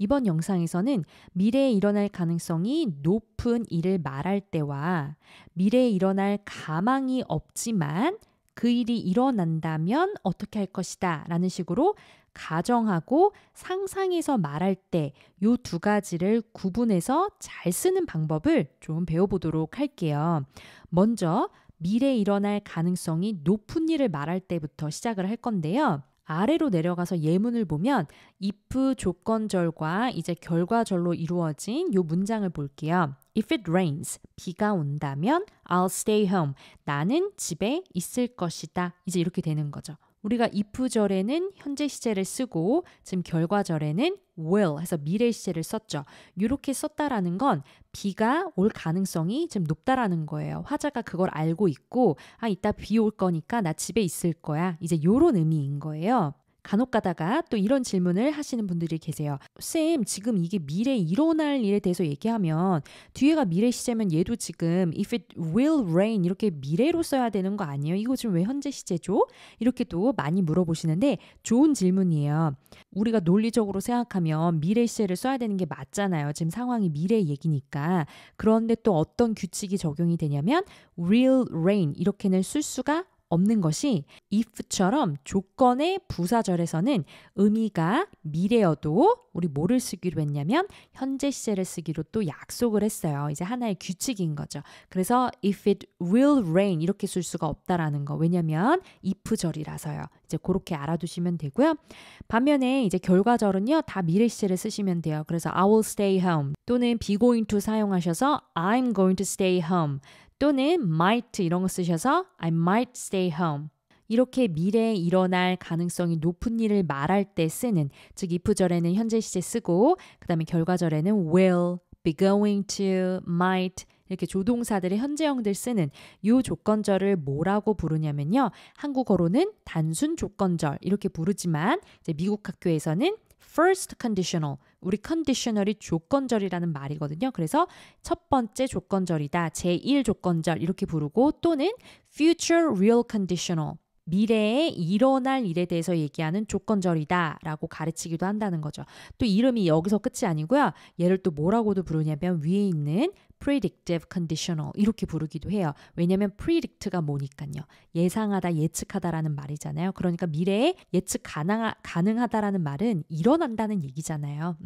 이번 영상에서는 미래에 일어날 가능성이 높은 일을 말할 때와 미래에 일어날 가망이 없지만 그 일이 일어난다면 어떻게 할 것이다 라는 식으로 가정하고 상상해서 말할 때 이 두 가지를 구분해서 잘 쓰는 방법을 좀 배워보도록 할게요. 먼저 미래에 일어날 가능성이 높은 일을 말할 때부터 시작을 할 건데요. 아래로 내려가서 예문을 보면 if 조건절과 이제 결과절로 이루어진 이 문장을 볼게요. If it rains, 비가 온다면 I'll stay home. 나는 집에 있을 것이다. 이제 이렇게 되는 거죠. 우리가 if절에는 현재 시제를 쓰고 지금 결과절에는 will 해서 미래 시제를 썼죠. 이렇게 썼다라는 건 비가 올 가능성이 좀 높다라는 거예요. 화자가 그걸 알고 있고 이따 비 올 거니까 나 집에 있을 거야. 이제 이런 의미인 거예요. 간혹 가다가 또 이런 질문을 하시는 분들이 계세요. 쌤, 지금 이게 미래에 일어날 일에 대해서 얘기하면 뒤에가 미래 시제면 얘도 지금 if it will rain 이렇게 미래로 써야 되는 거 아니에요? 이거 지금 왜 현재 시제죠? 이렇게 또 많이 물어보시는데 좋은 질문이에요. 우리가 논리적으로 생각하면 미래 시제를 써야 되는 게 맞잖아요. 지금 상황이 미래 얘기니까. 그런데 또 어떤 규칙이 적용이 되냐면 will rain 이렇게는 쓸 수가 없는 것이 if처럼 조건의 부사절에서는 의미가 미래여도 우리 뭐를 쓰기로 했냐면 현재 시제를 쓰기로 또 약속을 했어요. 이제 하나의 규칙인 거죠. 그래서 if it will rain 이렇게 쓸 수가 없다라는 거. 왜냐면 if절이라서요. 이제 그렇게 알아두시면 되고요. 반면에 이제 결과절은요. 다 미래 시제를 쓰시면 돼요. 그래서 I will stay home 또는 be going to 사용하셔서 I'm going to stay home 또는 might 이런 거 쓰셔서 I might stay home. 이렇게 미래에 일어날 가능성이 높은 일을 말할 때 쓰는 즉 if절에는 현재 시제 쓰고 그 다음에 결과절에는 will, be going to, might 이렇게 조동사들의 현재형들 쓰는 이 조건절을 뭐라고 부르냐면요. 한국어로는 단순 조건절 이렇게 부르지만 이제 미국 학교에서는 first conditional, 우리 conditional이 조건절이라는 말이거든요. 그래서 첫 번째 조건절이다, 제1 조건절 이렇게 부르고 또는 future real conditional, 미래에 일어날 일에 대해서 얘기하는 조건절이다 라고 가르치기도 한다는 거죠. 또 이름이 여기서 끝이 아니고요. 얘를 또 뭐라고도 부르냐면 위에 있는 predictive conditional 이렇게 부르기도 해요. 왜냐하면 predict가 뭐니까요. 예상하다, 예측하다라는 말이잖아요. 그러니까 미래에 예측 가능하다라는 말은 일어난다는 얘기잖아요.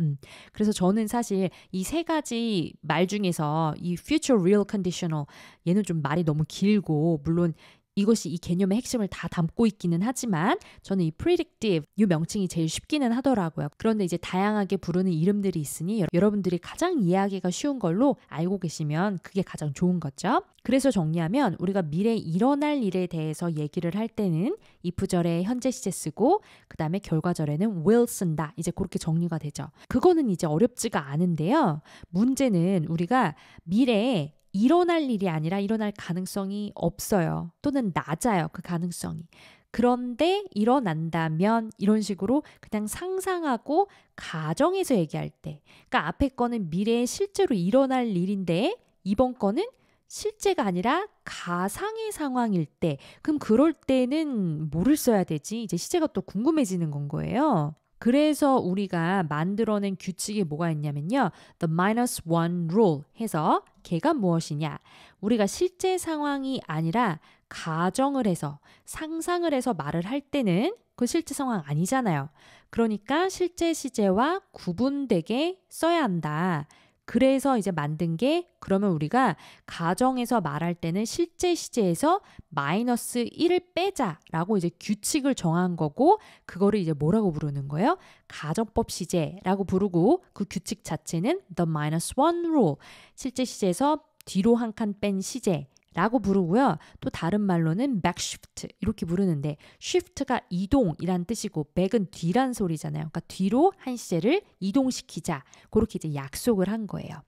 그래서 저는 사실 이 세 가지 말 중에서 이 future real conditional 얘는 좀 말이 너무 길고 물론 이것이 이 개념의 핵심을 다 담고 있기는 하지만 저는 이 predictive 이 명칭이 제일 쉽기는 하더라고요. 그런데 이제 다양하게 부르는 이름들이 있으니 여러분들이 가장 이해하기가 쉬운 걸로 알고 계시면 그게 가장 좋은 거죠. 그래서 정리하면 우리가 미래에 일어날 일에 대해서 얘기를 할 때는 if절에 현재 시제 쓰고 그 다음에 결과절에는 will 쓴다. 이제 그렇게 정리가 되죠. 그거는 이제 어렵지가 않은데요. 문제는 우리가 미래에 일어날 일이 아니라 일어날 가능성이 없어요. 또는 낮아요. 그 가능성이. 그런데 일어난다면 이런 식으로 그냥 상상하고 가정해서 얘기할 때 그러니까 앞에 거는 미래에 실제로 일어날 일인데 이번 거는 실제가 아니라 가상의 상황일 때 그럼 그럴 때는 뭐를 써야 되지? 이제 시제가 또 궁금해지는 건 거예요. 그래서 우리가 만들어낸 규칙이 뭐가 있냐면요. The minus one rule 해서 걔가 무엇이냐. 우리가 실제 상황이 아니라 가정을 해서 상상을 해서 말을 할 때는 그 실제 상황 아니잖아요. 그러니까 실제 시제와 구분되게 써야 한다. 그래서 이제 만든 게 그러면 우리가 가정에서 말할 때는 실제 시제에서 마이너스 1을 빼자라고 이제 규칙을 정한 거고 그거를 이제 뭐라고 부르는 거예요? 가정법 시제라고 부르고 그 규칙 자체는 the minus one rule 실제 시제에서 뒤로 한 칸 뺀 시제 라고 부르고요. 또 다른 말로는 backshift 이렇게 부르는데 shift가 이동이란 뜻이고 back은 뒤란 소리잖아요. 그러니까 뒤로 한 시제를 이동시키자. 그렇게 이제 약속을 한 거예요.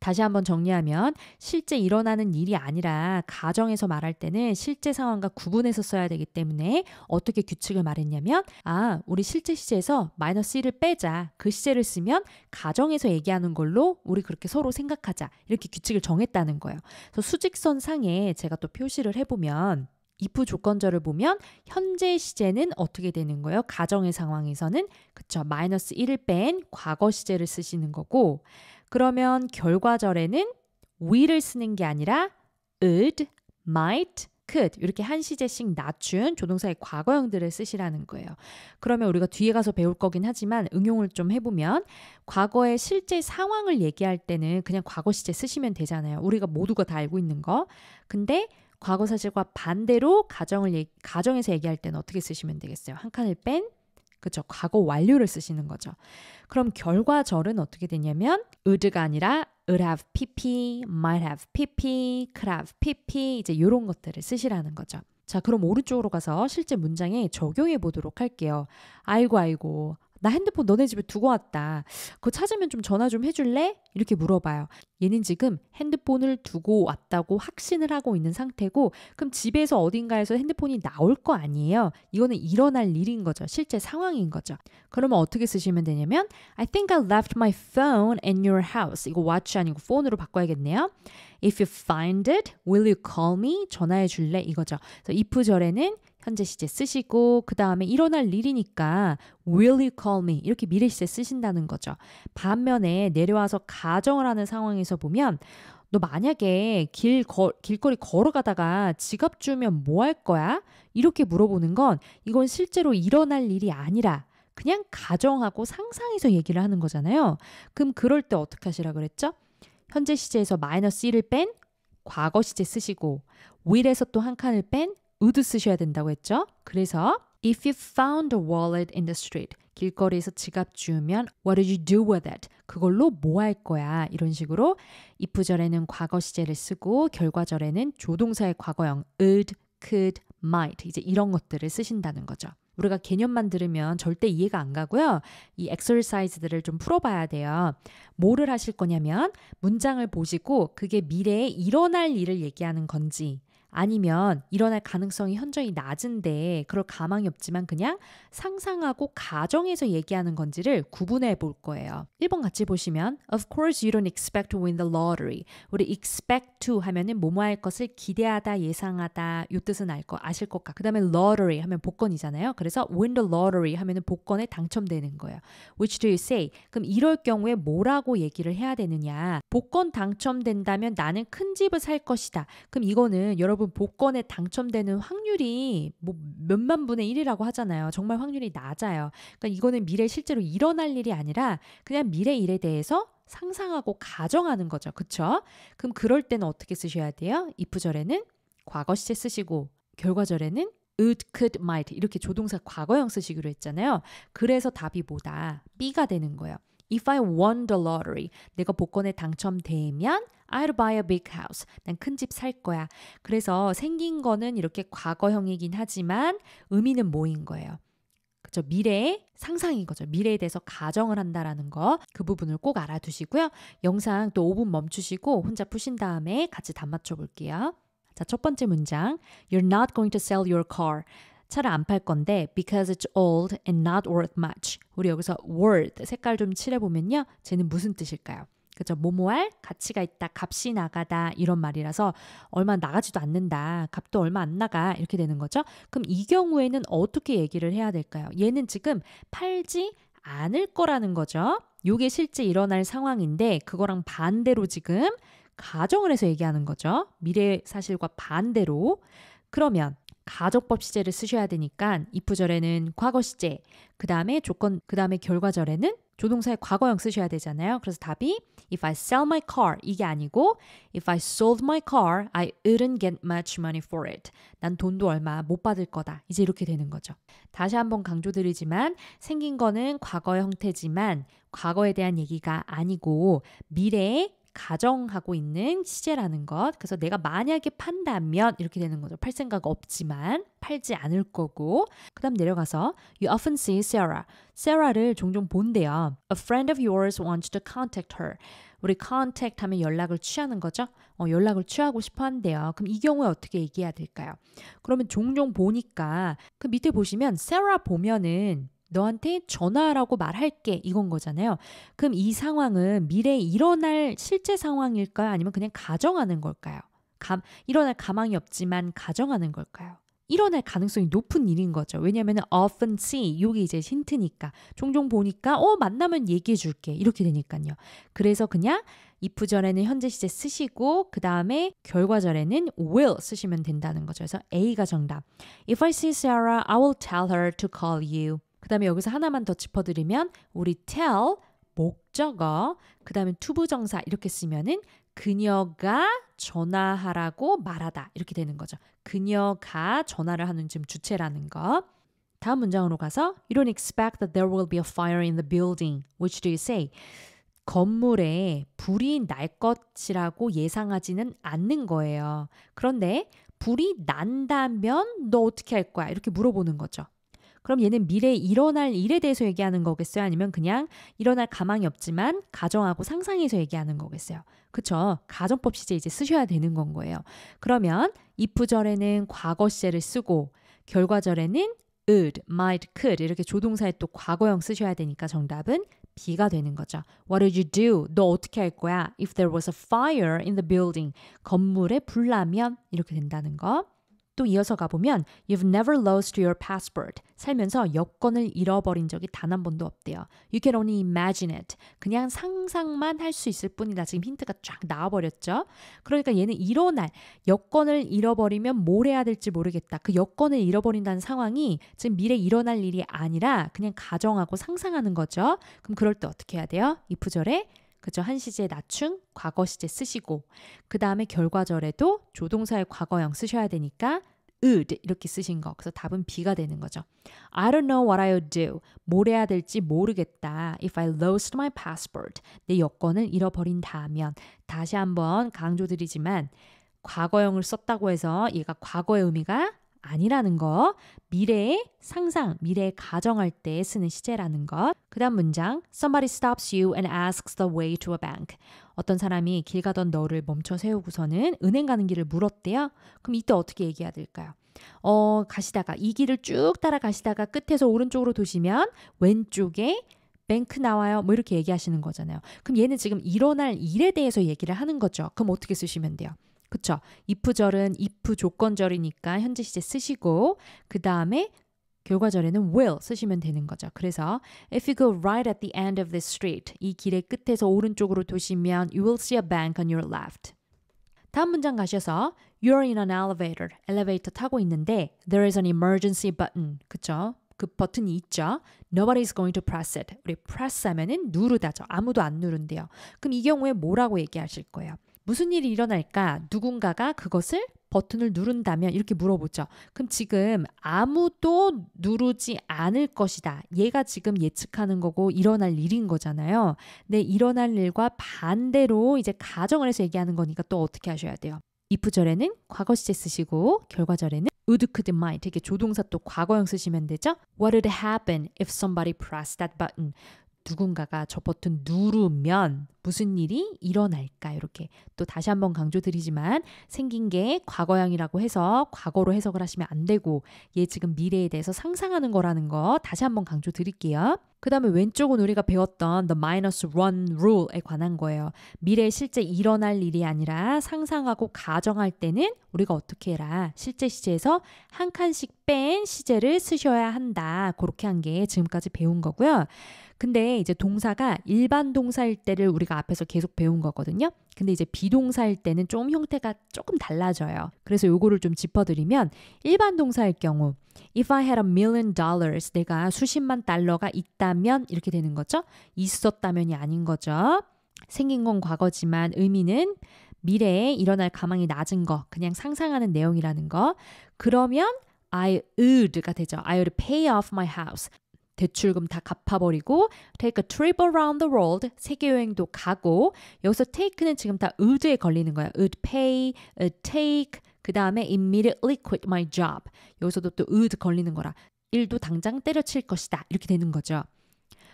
다시 한번 정리하면 실제 일어나는 일이 아니라 가정에서 말할 때는 실제 상황과 구분해서 써야 되기 때문에 어떻게 규칙을 말했냐면 우리 실제 시제에서 마이너스 1을 빼자. 그 시제를 쓰면 가정에서 얘기하는 걸로 우리 그렇게 서로 생각하자. 이렇게 규칙을 정했다는 거예요. 그래서 수직선 상에 제가 또 표시를 해보면 if 조건절을 보면 현재 시제는 어떻게 되는 거예요? 가정의 상황에서는 그쵸 마이너스 1을 뺀 과거 시제를 쓰시는 거고 그러면 결과절에는 will을 쓰는 게 아니라 would, might, could 이렇게 한 시제씩 낮춘 조동사의 과거형들을 쓰시라는 거예요. 그러면 우리가 뒤에 가서 배울 거긴 하지만 응용을 좀 해보면 과거의 실제 상황을 얘기할 때는 그냥 과거 시제 쓰시면 되잖아요. 우리가 모두가 다 알고 있는 거. 근데 과거 사실과 반대로 가정에서 얘기할 때는 어떻게 쓰시면 되겠어요? 한 칸을 뺀 그쵸 과거 완료를 쓰시는 거죠. 그럼 결과절은 어떻게 되냐면 would가 아니라 would have pp, might have pp, could have pp 이제 이런 것들을 쓰시라는 거죠. 자 그럼 오른쪽으로 가서 실제 문장에 적용해 보도록 할게요. 아이고 나 핸드폰 너네 집에 두고 왔다. 그거 찾으면 좀 전화 좀 해줄래? 이렇게 물어봐요. 얘는 지금 핸드폰을 두고 왔다고 확신을 하고 있는 상태고 그럼 집에서 어딘가에서 핸드폰이 나올 거 아니에요. 이거는 일어날 일인 거죠. 실제 상황인 거죠. 그러면 어떻게 쓰시면 되냐면 I think I left my phone in your house. 이거 watch 아니고 phone으로 바꿔야겠네요. If you find it, will you call me? 전화해 줄래? 이거죠. 그래서 if절에는 현재 시제 쓰시고 그 다음에 일어날 일이니까 will you call me 이렇게 미래 시제 쓰신다는 거죠. 반면에 내려와서 가정을 하는 상황에서 보면 너 만약에 길거리 걸어가다가 지갑 주면 뭐 할 거야? 이렇게 물어보는 건 이건 실제로 일어날 일이 아니라 그냥 가정하고 상상해서 얘기를 하는 거잖아요. 그럼 그럴 때 어떻게 하시라 그랬죠? 현재 시제에서 마이너스 1을 뺀 과거 시제 쓰시고 will에서 또 한 칸을 뺀 would 쓰셔야 된다고 했죠. 그래서 if you found a wallet in the street 길거리에서 지갑 주우면 what did you do with it? 그걸로 뭐 할 거야? 이런 식으로 if절에는 과거 시제를 쓰고 결과절에는 조동사의 과거형 would, could, might 이제 이런 것들을 쓰신다는 거죠. 우리가 개념만 들으면 절대 이해가 안 가고요. 이 exercise들을 좀 풀어봐야 돼요. 뭐를 하실 거냐면 문장을 보시고 그게 미래에 일어날 일을 얘기하는 건지 아니면 일어날 가능성이 현저히 낮은데 그럴 가망이 없지만 그냥 상상하고 가정해서 얘기하는 건지를 구분해 볼 거예요. 1번 같이 보시면 Of course you don't expect to win the lottery. 우리 expect to 하면은 뭐뭐 할 것을 기대하다, 예상하다 이 뜻은 아실 것 같고 그 다음에 lottery 하면 복권이잖아요. 그래서 win the lottery 하면은 복권에 당첨되는 거예요. Which do you say? 그럼 이럴 경우에 뭐라고 얘기를 해야 되느냐. 복권 당첨된다면 나는 큰 집을 살 것이다. 그럼 이거는 여러분 복권에 당첨되는 확률이 뭐 몇만 분의 1이라고 하잖아요. 정말 확률이 낮아요. 그러니까 이거는 미래에 실제로 일어날 일이 아니라 그냥 미래 일에 대해서 상상하고 가정하는 거죠. 그쵸? 그럼 그럴 때는 어떻게 쓰셔야 돼요? if절에는 과거 시제 쓰시고 결과절에는 would, could, might 이렇게 조동사 과거형 쓰시기로 했잖아요. 그래서 답이 뭐다? B가 되는 거예요. If I won the lottery, 내가 복권에 당첨되면 I'd buy a big house. 난 큰 집 살 거야. 그래서 생긴 거는 이렇게 과거형이긴 하지만 의미는 뭐인 거예요? 그죠? 미래의 상상인 거죠. 미래에 대해서 가정을 한다라는 거. 그 부분을 꼭 알아두시고요. 영상 또 5분 멈추시고 혼자 푸신 다음에 같이 답 맞춰 볼게요. 자, 첫 번째 문장. You're not going to sell your car. 차를 안 팔 건데 because it's old and not worth much. 우리 여기서 worth 색깔 좀 칠해보면요. 쟤는 무슨 뜻일까요? 그죠? 뭐뭐할 가치가 있다, 값이 나가다 이런 말이라서 얼마 나가지도 않는다, 값도 얼마 안 나가 이렇게 되는 거죠. 그럼 이 경우에는 어떻게 얘기를 해야 될까요? 얘는 지금 팔지 않을 거라는 거죠. 이게 실제 일어날 상황인데 그거랑 반대로 지금 가정을 해서 얘기하는 거죠. 미래 사실과 반대로. 그러면 가정법 시제를 쓰셔야 되니까 if절에는 과거 시제, 그 다음에 결과절에는 조동사의 과거형 쓰셔야 되잖아요. 그래서 답이 If I sell my car 이게 아니고 If I sold my car, I wouldn't get much money for it. 난 돈도 얼마 못 받을 거다. 이제 이렇게 되는 거죠. 다시 한번 강조드리지만 생긴 거는 과거의 형태지만 과거에 대한 얘기가 아니고 미래에 가정하고 있는 시제라는 것. 그래서 내가 만약에 판다면 이렇게 되는 거죠. 팔 생각 없지만 팔지 않을 거고. 그 다음 내려가서 You often see Sarah. Sarah를 종종 본대요. A friend of yours wants to contact her. 우리 contact 하면 연락을 취하는 거죠. 연락을 취하고 싶어 한대요. 그럼 이 경우에 어떻게 얘기해야 될까요? 그러면 종종 보니까 그 밑에 보시면 Sarah 보면은 너한테 전화하라고 말할게 이건 거잖아요. 그럼 이 상황은 미래에 일어날 실제 상황일까요? 아니면 그냥 가정하는 걸까요? 일어날 가망이 없지만 가정하는 걸까요? 일어날 가능성이 높은 일인 거죠. 왜냐하면 often see, 이게 이제 힌트니까. 종종 보니까 만나면 얘기해 줄게. 이렇게 되니까요. 그래서 그냥 if 절에는 현재 시제 쓰시고 그 다음에 결과절에는 will 쓰시면 된다는 거죠. 그래서 A가 정답. If I see Sarah, I will tell her to call you. 그 다음에 여기서 하나만 더 짚어드리면 우리 tell, 목적어, 그 다음에 투부정사 이렇게 쓰면은 그녀가 전화하라고 말하다 이렇게 되는 거죠. 그녀가 전화를 하는 지금 주체라는 거. 다음 문장으로 가서 You don't expect that there will be a fire in the building. Which do you say? 건물에 불이 날 것이라고 예상하지는 않는 거예요. 그런데 불이 난다면 너 어떻게 할 거야? 이렇게 물어보는 거죠. 그럼 얘는 미래에 일어날 일에 대해서 얘기하는 거겠어요? 아니면 그냥 일어날 가망이 없지만 가정하고 상상해서 얘기하는 거겠어요? 그쵸? 가정법 시제 이제 쓰셔야 되는 건 거예요. 그러면 if절에는 과거 시제를 쓰고 결과절에는 would, might, could 이렇게 조동사에 또 과거형 쓰셔야 되니까 정답은 B가 되는 거죠. What would you do? 너 어떻게 할 거야? If there was a fire in the building. 건물에 불 나면 이렇게 된다는 거. 또 이어서 가보면 You've never lost your passport. 살면서 여권을 잃어버린 적이 단 한 번도 없대요. You can only imagine it. 그냥 상상만 할 수 있을 뿐이다. 지금 힌트가 쫙 나와버렸죠. 그러니까 얘는 일어날 여권을 잃어버리면 뭘 해야 될지 모르겠다. 그 여권을 잃어버린다는 상황이 지금 미래에 일어날 일이 아니라 그냥 가정하고 상상하는 거죠. 그럼 그럴 때 어떻게 해야 돼요? if절에 그죠? 한 시제 낮춤, 과거 시제 쓰시고 그 다음에 결과절에도 조동사의 과거형 쓰셔야 되니까 would 이렇게 쓰신 거. 그래서 답은 B가 되는 거죠. I don't know what I'll do. 뭘 해야 될지 모르겠다. If I lost my passport. 내 여권을 잃어버린다면. 다시 한번 강조드리지만 과거형을 썼다고 해서 얘가 과거의 의미가 아니라는 거, 미래의 상상, 미래의 가정할 때 쓰는 시제라는 것. 그 다음 문장, Somebody stops you and asks the way to a bank. 어떤 사람이 길 가던 너를 멈춰 세우고서는 은행 가는 길을 물었대요. 그럼 이때 어떻게 얘기해야 될까요? 가시다가 이 길을 쭉 따라가시다가 끝에서 오른쪽으로 도시면 왼쪽에 뱅크 나와요. 뭐 이렇게 얘기하시는 거잖아요. 그럼 얘는 지금 일어날 일에 대해서 얘기를 하는 거죠. 그럼 어떻게 쓰시면 돼요? 그쵸? if절은 if 조건절이니까 현재 시제 쓰시고 그 다음에 결과절에는 will 쓰시면 되는 거죠. 그래서 if you go right at the end of this street 이 길의 끝에서 오른쪽으로 도시면 you will see a bank on your left. 다음 문장 가셔서 You're in an elevator. 엘리베이터 타고 있는데 There is an emergency button. 그쵸? 그 버튼이 있죠. Nobody's going to press it. 우리 press 하면은 누르다죠. 아무도 안 누른대요. 그럼 이 경우에 뭐라고 얘기하실 거예요? 무슨 일이 일어날까? 누군가가 그것을 버튼을 누른다면 이렇게 물어보죠. 그럼 지금 아무도 누르지 않을 것이다. 얘가 지금 예측하는 거고 일어날 일인 거잖아요. 근데 일어날 일과 반대로 이제 가정을 해서 얘기하는 거니까 또 어떻게 하셔야 돼요? if절에는 과거 시제 쓰시고 결과절에는 would, could, might 이렇게 조동사 또 과거형 쓰시면 되죠. What would happen if somebody pressed that button? 누군가가 저 버튼 누르면 무슨 일이 일어날까? 이렇게 또 다시 한번 강조드리지만 생긴 게 과거형이라고 해서 과거로 해석을 하시면 안 되고 얘 지금 미래에 대해서 상상하는 거라는 거 다시 한번 강조드릴게요. 그 다음에 왼쪽은 우리가 배웠던 the minus one rule에 관한 거예요. 미래에 실제 일어날 일이 아니라 상상하고 가정할 때는 우리가 어떻게 해라. 실제 시제에서 한 칸씩 뺀 시제를 쓰셔야 한다. 그렇게 한 게 지금까지 배운 거고요. 근데 이제 동사가 일반 동사일 때를 우리가 앞에서 계속 배운 거거든요. 근데 이제 비동사일 때는 좀 형태가 조금 달라져요. 그래서 요거를 좀 짚어드리면 일반 동사일 경우 If I had $1,000,000 내가 수십만 달러가 있다면 이렇게 되는 거죠. 있었다면이 아닌 거죠. 생긴 건 과거지만 의미는 미래에 일어날 가망이 낮은 거 그냥 상상하는 내용이라는 거. 그러면 I would가 되죠. I would pay off my house. 대출금 다 갚아버리고 take a trip around the world 세계 여행도 가고 여기서 take는 지금 다 would에 걸리는 거야. would pay, would take 그 다음에 immediately quit my job 여기서도 또 would 걸리는 거라 일도 당장 때려칠 것이다 이렇게 되는 거죠.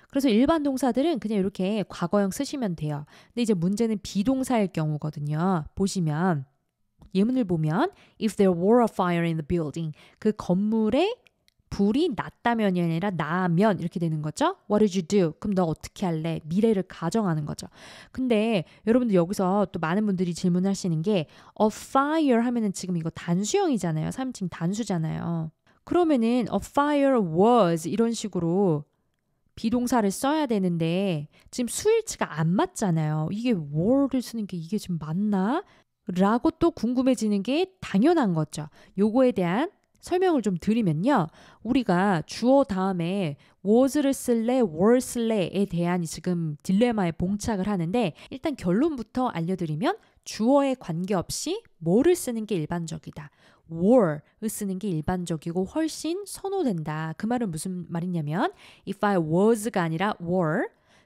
그래서 일반 동사들은 그냥 이렇게 과거형 쓰시면 돼요. 근데 이제 문제는 비동사일 경우거든요. 보시면 예문을 보면 if there were a fire in the building 그 건물에 불이 났다면이 아니라 나면 이렇게 되는 거죠. What did you do? 그럼 너 어떻게 할래? 미래를 가정하는 거죠. 근데 여러분들 여기서 또 많은 분들이 질문하시는 게 a fire 하면은 지금 이거 단수형이잖아요. 3인칭 단수잖아요. 그러면은 a fire was 이런 식으로 비동사를 써야 되는데 지금 수일치가 안 맞잖아요. 이게 were를 쓰는 게 이게 지금 맞나? 라고 또 궁금해지는 게 당연한 거죠. 요거에 대한 설명을 좀 드리면요. 우리가 주어 다음에 was를 쓸래, were 쓸래에 대한 지금 딜레마에 봉착을 하는데 일단 결론부터 알려드리면 주어에 관계없이 뭐를 쓰는 게 일반적이다. were를 쓰는 게 일반적이고 훨씬 선호된다. 그 말은 무슨 말이냐면 if I was가 아니라 were,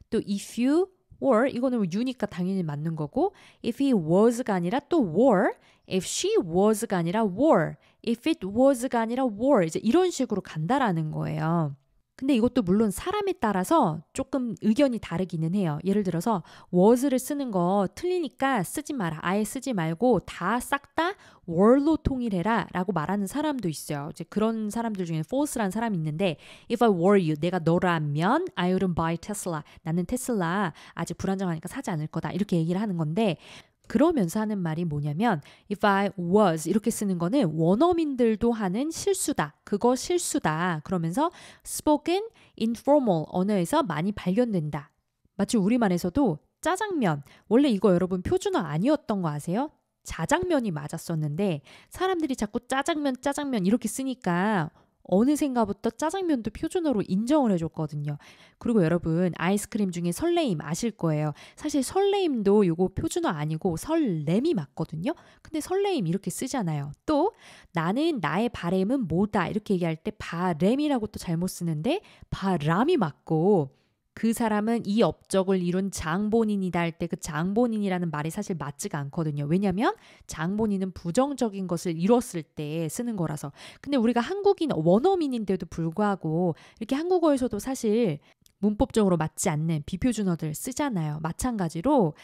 또 if you were, 이거는 you니까 당연히 맞는 거고 if he was가 아니라 또 were, if she was가 아니라 were, if it was가 아니라 were 이제 이런 식으로 간다라는 거예요. 근데 이것도 물론 사람에 따라서 조금 의견이 다르기는 해요. 예를 들어서 was를 쓰는 거 틀리니까 쓰지 마라. 아예 쓰지 말고 다 싹 다 were로 통일해라 라고 말하는 사람도 있어요. 이제 그런 사람들 중에 false란 사람이 있는데 if I were you, 내가 너라면 I wouldn't buy Tesla. 나는 테슬라 아직 불안정하니까 사지 않을 거다. 이렇게 얘기를 하는 건데 그러면서 하는 말이 뭐냐면 if I was 이렇게 쓰는 거는 원어민들도 하는 실수다. 그거 실수다. 그러면서 spoken informal 언어에서 많이 발견된다. 마치 우리말에서도 짜장면 원래 이거 여러분 표준어 아니었던 거 아세요? 자장면이 맞았었는데 사람들이 자꾸 짜장면 이렇게 쓰니까 어느샌가부터 짜장면도 표준어로 인정을 해줬거든요. 그리고 여러분 아이스크림 중에 설레임 아실 거예요. 사실 설레임도 요거 표준어 아니고 설렘이 맞거든요. 근데 설레임 이렇게 쓰잖아요. 또 나는 나의 바램은 뭐다 이렇게 얘기할 때 바램이라고 또 잘못 쓰는데 바람이 맞고 그 사람은 이 업적을 이룬 장본인이다 할 때 그 장본인이라는 말이 사실 맞지가 않거든요. 왜냐하면 장본인은 부정적인 것을 이뤘을 때 쓰는 거라서. 근데 우리가 한국인 원어민인데도 불구하고 이렇게 한국어에서도 사실 문법적으로 맞지 않는 비표준어들 쓰잖아요. 마찬가지로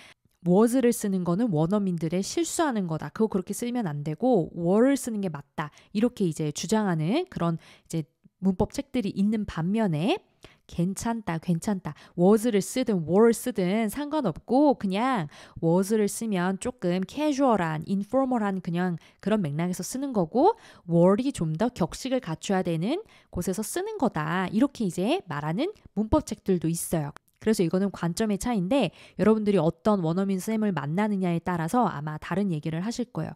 was를 쓰는 거는 원어민들의 실수하는 거다. 그거 그렇게 쓰면 안 되고 were를 쓰는 게 맞다. 이렇게 이제 주장하는 그런 이제 문법 책들이 있는 반면에 괜찮다. was를 쓰든 were 쓰든 상관없고 그냥 was를 쓰면 조금 캐주얼한, 인포멀한 그냥 그런 맥락에서 쓰는 거고 were이 좀 더 격식을 갖춰야 되는 곳에서 쓰는 거다. 이렇게 이제 말하는 문법 책들도 있어요. 그래서 이거는 관점의 차이인데 여러분들이 어떤 원어민 쌤을 만나느냐에 따라서 아마 다른 얘기를 하실 거예요.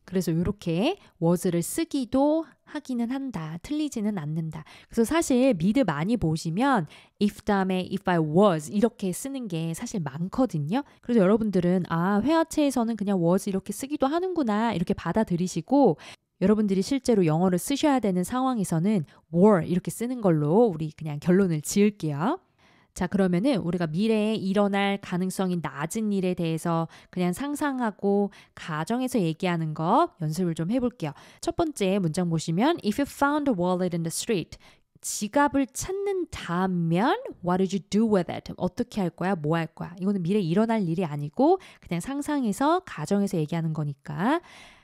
그래서 이렇게 was를 쓰기도 하기는 한다. 틀리지는 않는다. 그래서 사실 미드 많이 보시면 if 다음에 if I was 이렇게 쓰는 게 사실 많거든요. 그래서 여러분들은 회화체에서는 그냥 was 이렇게 쓰기도 하는구나 이렇게 받아들이시고 여러분들이 실제로 영어를 쓰셔야 되는 상황에서는 were 이렇게 쓰는 걸로 우리 그냥 결론을 지을게요. 자, 그러면은 우리가 미래에 일어날 가능성이 낮은 일에 대해서 그냥 상상하고 가정에서 얘기하는 거 연습을 좀 해볼게요. 첫 번째 문장 보시면 If you found a wallet in the street, 지갑을 찾는다면 what did you do with it? 어떻게 할 거야? 뭐 할 거야? 이거는 미래에 일어날 일이 아니고 그냥 상상해서 가정에서 얘기하는 거니까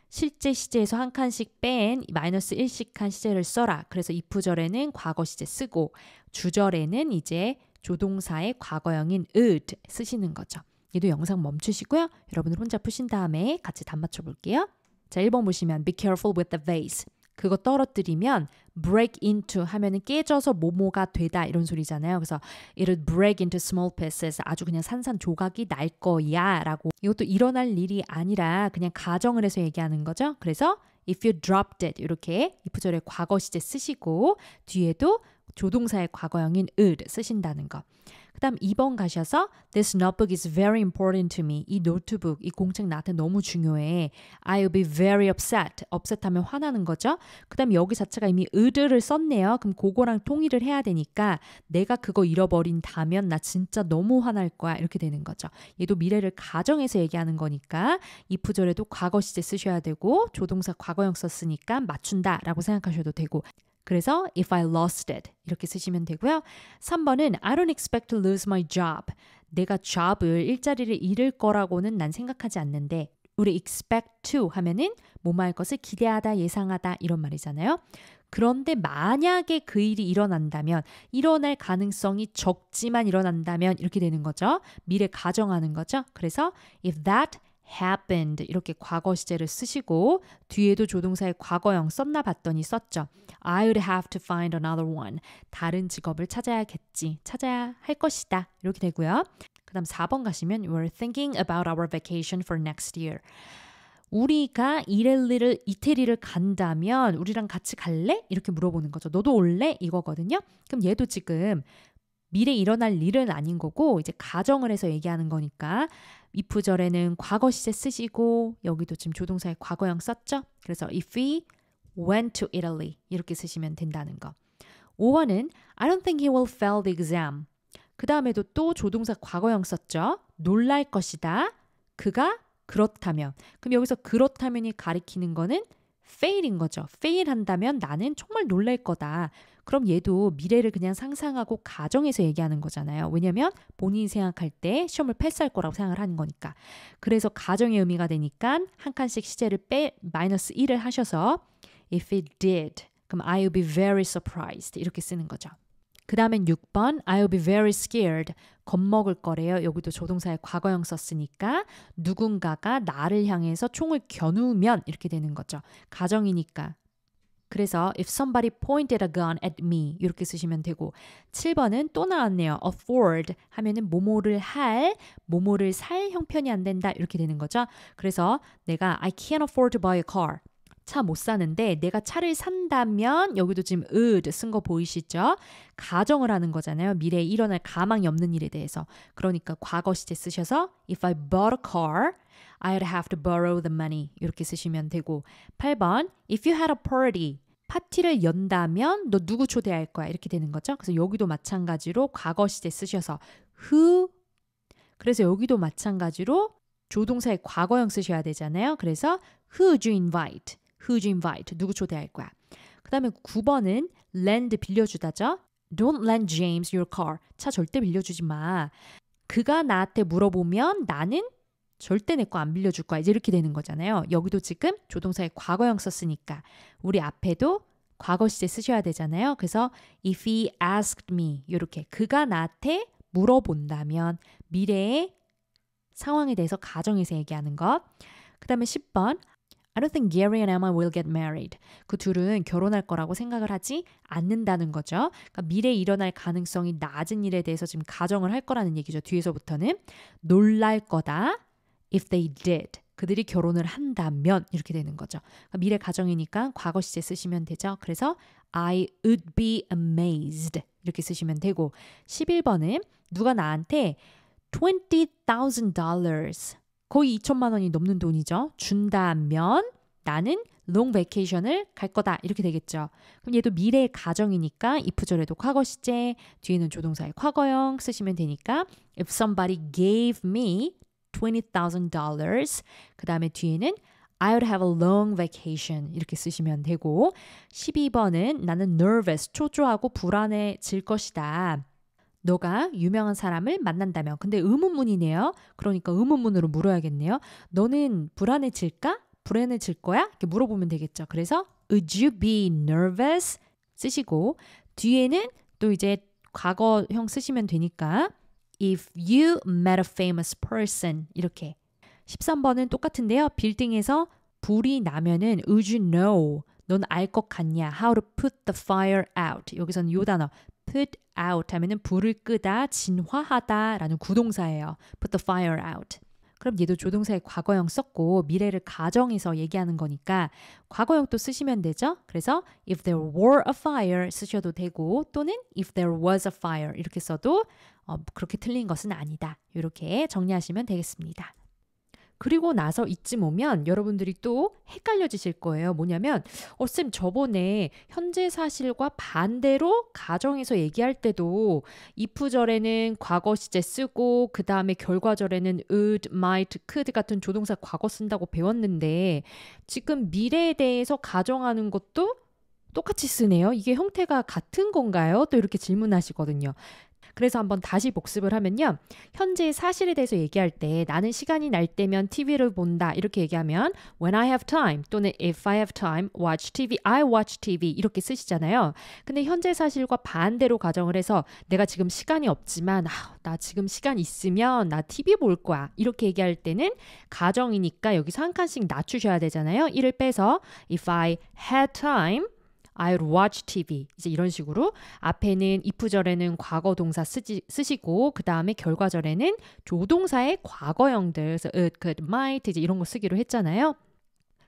실제 시제에서 한 칸씩 뺀 -1씩 한 시제를 써라. 그래서 if절에는 과거 시제 쓰고 주절에는 이제 조동사의 과거형인 would 쓰시는 거죠. 얘도 영상 멈추시고요. 여러분들 혼자 푸신 다음에 같이 답 맞춰볼게요. 자, 1번 보시면 be careful with the vase. 그거 떨어뜨리면 break into 하면은 깨져서 뭐뭐가 되다 이런 소리잖아요. 그래서 it'll break into small pieces. 아주 그냥 산산조각이 날 거야 라고. 이것도 일어날 일이 아니라 그냥 가정을 해서 얘기하는 거죠. 그래서 if you dropped it 이렇게 if절의 과거 시제 쓰시고 뒤에도 조동사의 과거형인 would 쓰신다는 거. 그 다음 2번 가셔서 This notebook is very important to me. 이 노트북, 이 공책 나한테 너무 중요해. I'll be very upset. upset 하면 화나는 거죠. 그 다음 여기 자체가 이미 would를 썼네요. 그럼 그거랑 통일을 해야 되니까 내가 그거 잃어버린다면 나 진짜 너무 화날 거야. 이렇게 되는 거죠. 얘도 미래를 가정해서 얘기하는 거니까 if절에도 과거 시제 쓰셔야 되고 조동사 과거형 썼으니까 맞춘다 라고 생각하셔도 되고 그래서 if I lost it 이렇게 쓰시면 되고요. 3번은 I don't expect to lose my job. 내가 job을 일자리를 잃을 거라고는 난 생각하지 않는데 우리 expect to 하면은 뭐뭐 할 것을 기대하다, 예상하다 이런 말이잖아요. 그런데 만약에 그 일이 일어난다면, 일어날 가능성이 적지만 일어난다면 이렇게 되는 거죠. 미래 가정하는 거죠. 그래서 if that happened 이렇게 과거 시제를 쓰시고 뒤에도 조동사의 과거형 썼나 봤더니 썼죠. I would have to find another one. 다른 직업을 찾아야겠지. 찾아야 할 것이다. 이렇게 되고요. 그 다음 4번 가시면 We're thinking about our vacation for next year. 우리가 이태리를 간다면 우리랑 같이 갈래? 이렇게 물어보는 거죠. 너도 올래? 이거거든요. 그럼 얘도 지금 미래에 일어날 일은 아닌 거고 이제 가정을 해서 얘기하는 거니까 if절에는 과거 시제 쓰시고 여기도 지금 조동사의 과거형 썼죠? 그래서 if we went to Italy 이렇게 쓰시면 된다는 거. 5번은 I don't think he will fail the exam. 그 다음에도 또 조동사 과거형 썼죠? 놀랄 것이다. 그가 그렇다면. 그럼 여기서 그렇다면이 가리키는 거는 fail인 거죠. fail 한다면 나는 정말 놀랄 거다. 그럼 얘도 미래를 그냥 상상하고 가정해서 얘기하는 거잖아요. 왜냐면 본인이 생각할 때 시험을 패스할 거라고 생각을 하는 거니까. 그래서 가정의 의미가 되니까 한 칸씩 시제를 마이너스 1을 하셔서 if it did, 그럼 I will be very surprised 이렇게 쓰는 거죠. 그 다음엔 6번 I will be very scared. 겁먹을 거래요. 여기도 조동사의 과거형 썼으니까 누군가가 나를 향해서 총을 겨누면 이렇게 되는 거죠. 가정이니까. 그래서 if somebody pointed a gun at me 이렇게 쓰시면 되고 7번은 또 나왔네요. afford 하면은 뭐뭐를 살 형편이 안 된다 이렇게 되는 거죠. 그래서 내가 I can't afford to buy a car. 차 못 사는데 내가 차를 산다면 여기도 지금 would 쓴 거 보이시죠? 가정을 하는 거잖아요. 미래에 일어날 가망이 없는 일에 대해서. 그러니까 과거 시제 쓰셔서 if I bought a car, I'd have to borrow the money 이렇게 쓰시면 되고 8번 if you had a party 파티를 연다면 너 누구 초대할 거야 이렇게 되는 거죠. 그래서 여기도 마찬가지로 과거 시제 쓰셔서 who 그래서 여기도 마찬가지로 조동사의 과거형 쓰셔야 되잖아요. 그래서 who'd you invite? Who'd you invite? 누구 초대할 거야? 그 다음에 9번은 lend 빌려주다죠. Don't lend James your car. 차 절대 빌려주지 마. 그가 나한테 물어보면 나는 절대 내 거 안 빌려줄 거야. 이제 이렇게 되는 거잖아요. 여기도 지금 조동사의 과거형 썼으니까 우리 앞에도 과거 시제 쓰셔야 되잖아요. 그래서 if he asked me 이렇게 그가 나한테 물어본다면 미래의 상황에 대해서 가정해서 얘기하는 것. 그 다음에 10번 I don't think Gary and Emma will get married. 그 둘은 결혼할 거라고 생각을 하지 않는다는 거죠. 그러니까 미래에 일어날 가능성이 낮은 일에 대해서 지금 가정을 할 거라는 얘기죠. 뒤에서부터는 놀랄 거다. If they did. 그들이 결혼을 한다면 이렇게 되는 거죠. 그러니까 미래 가정이니까 과거 시제 쓰시면 되죠. 그래서 I would be amazed. 이렇게 쓰시면 되고 11번은 누가 나한테 $20,000 거의 2천만 원이 넘는 돈이죠. 준다면 나는 long vacation을 갈 거다. 이렇게 되겠죠. 그럼 얘도 미래의 가정이니까 if절에도 과거 시제, 뒤에는 조동사의 과거형 쓰시면 되니까 if somebody gave me $20,000 그 다음에 뒤에는 I would have a long vacation 이렇게 쓰시면 되고 12번은 나는 nervous, 초조하고 불안해질 것이다. 너가 유명한 사람을 만난다면 근데 의문문이네요. 그러니까 의문문으로 물어야겠네요. 너는 불안해질까? 불안해질 거야? 이렇게 물어보면 되겠죠. 그래서 would you be nervous? 쓰시고 뒤에는 또 이제 과거형 쓰시면 되니까 if you met a famous person 이렇게 13번은 똑같은데요. 빌딩에서 불이 나면은 would you know? 넌 알 것 같냐? How to put the fire out. 여기서는 요 단어 put out 하면은 불을 끄다, 진화하다 라는 구동사예요. put the fire out. 그럼 얘도 조동사의 과거형 썼고 미래를 가정해서 얘기하는 거니까 과거형 또 쓰시면 되죠. 그래서 if there were a fire 쓰셔도 되고 또는 if there was a fire 이렇게 써도 그렇게 틀린 것은 아니다. 이렇게 정리하시면 되겠습니다. 그리고 나서 이쯤 오면 여러분들이 또 헷갈려지실 거예요. 뭐냐면 쌤 저번에 현재 사실과 반대로 가정에서 얘기할 때도 if절에는 과거 시제 쓰고 그 다음에 결과절에는 would, might, could 같은 조동사 과거 쓴다고 배웠는데 지금 미래에 대해서 가정하는 것도 똑같이 쓰네요. 이게 형태가 같은 건가요? 또 이렇게 질문하시거든요. 그래서 한번 다시 복습을 하면요. 현재의 사실에 대해서 얘기할 때 나는 시간이 날 때면 TV를 본다 이렇게 얘기하면 when I have time 또는 if I have time watch TV, I watch TV 이렇게 쓰시잖아요. 근데 현재 사실과 반대로 가정을 해서 내가 지금 시간이 없지만 나 지금 시간 있으면 나 TV 볼 거야 이렇게 얘기할 때는 가정이니까 여기서 한 칸씩 낮추셔야 되잖아요. 이를 빼서 if I had time I'd watch TV. 이제 이런 식으로 앞에는 if절에는 과거 동사 쓰시고 그 다음에 결과절에는 조동사의 과거형들 그래서 it, could, might 이제 이런 거 쓰기로 했잖아요.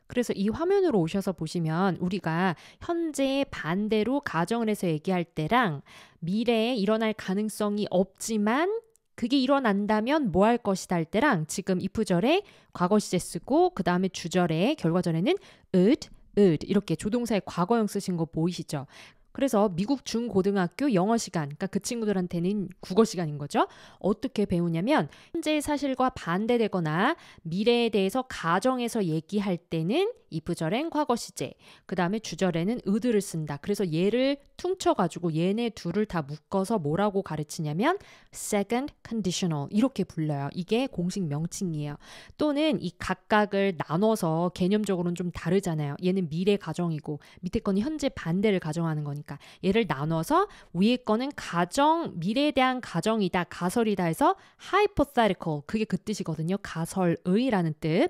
그래서 이 화면으로 오셔서 보시면 우리가 현재 반대로 가정을 해서 얘기할 때랑 미래에 일어날 가능성이 없지만 그게 일어난다면 뭐 할 것이다 할 때랑 지금 if절에 과거 시제 쓰고 그 다음에 주절에 결과절에는 it 이렇게 조동사의 과거형 쓰신 거 보이시죠? 그래서 미국 중고등학교 영어 시간, 그러니까 그 친구들한테는 국어 시간인 거죠. 어떻게 배우냐면 현재의 사실과 반대되거나 미래에 대해서 가정에서 얘기할 때는 if절엔 과거 시제, 그 다음에 주절에는 의드를 쓴다. 그래서 얘를 퉁쳐가지고 얘네 둘을 다 묶어서 뭐라고 가르치냐면 second conditional 이렇게 불러요. 이게 공식 명칭이에요. 또는 이 각각을 나눠서 개념적으로는 좀 다르잖아요. 얘는 미래 가정이고 밑에 거는 현재 반대를 가정하는 거니까 얘를 나눠서 위에 거는 가정, 미래에 대한 가정이다, 가설이다 해서 hypothetical 그게 그 뜻이거든요. 가설의라는 뜻.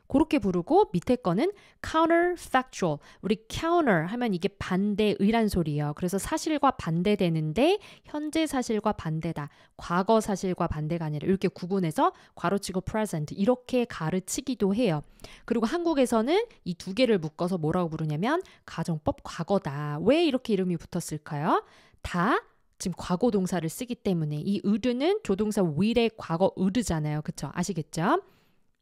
그렇게 부르고 밑에 거는 counterfactual. 우리 counter 하면 이게 반대의란 소리예요. 그래서 사실과 반대되는데 현재 사실과 반대다. 과거 사실과 반대가 아니라 이렇게 구분해서 괄호치고 present 이렇게 가르치기도 해요. 그리고 한국에서는 이 두 개를 묶어서 뭐라고 부르냐면 가정법 과거다. 왜 이렇게 이름이 붙었을까요? 다 지금 과거 동사를 쓰기 때문에 이 의르는 조동사 will의 과거 의르잖아요. 그쵸? 아시겠죠?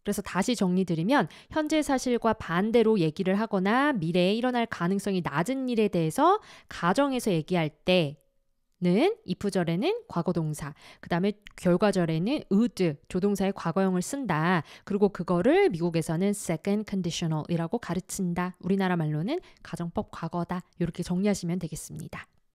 그래서 다시 정리드리면 현재 사실과 반대로 얘기를 하거나 미래에 일어날 가능성이 낮은 일에 대해서 가정에서 얘기할 때는 if절에는 과거동사, 그 다음에 결과절에는 would, 조동사의 과거형을 쓴다. 그리고 그거를 미국에서는 second conditional이라고 가르친다. 우리나라 말로는 가정법 과거다. 이렇게 정리하시면 되겠습니다.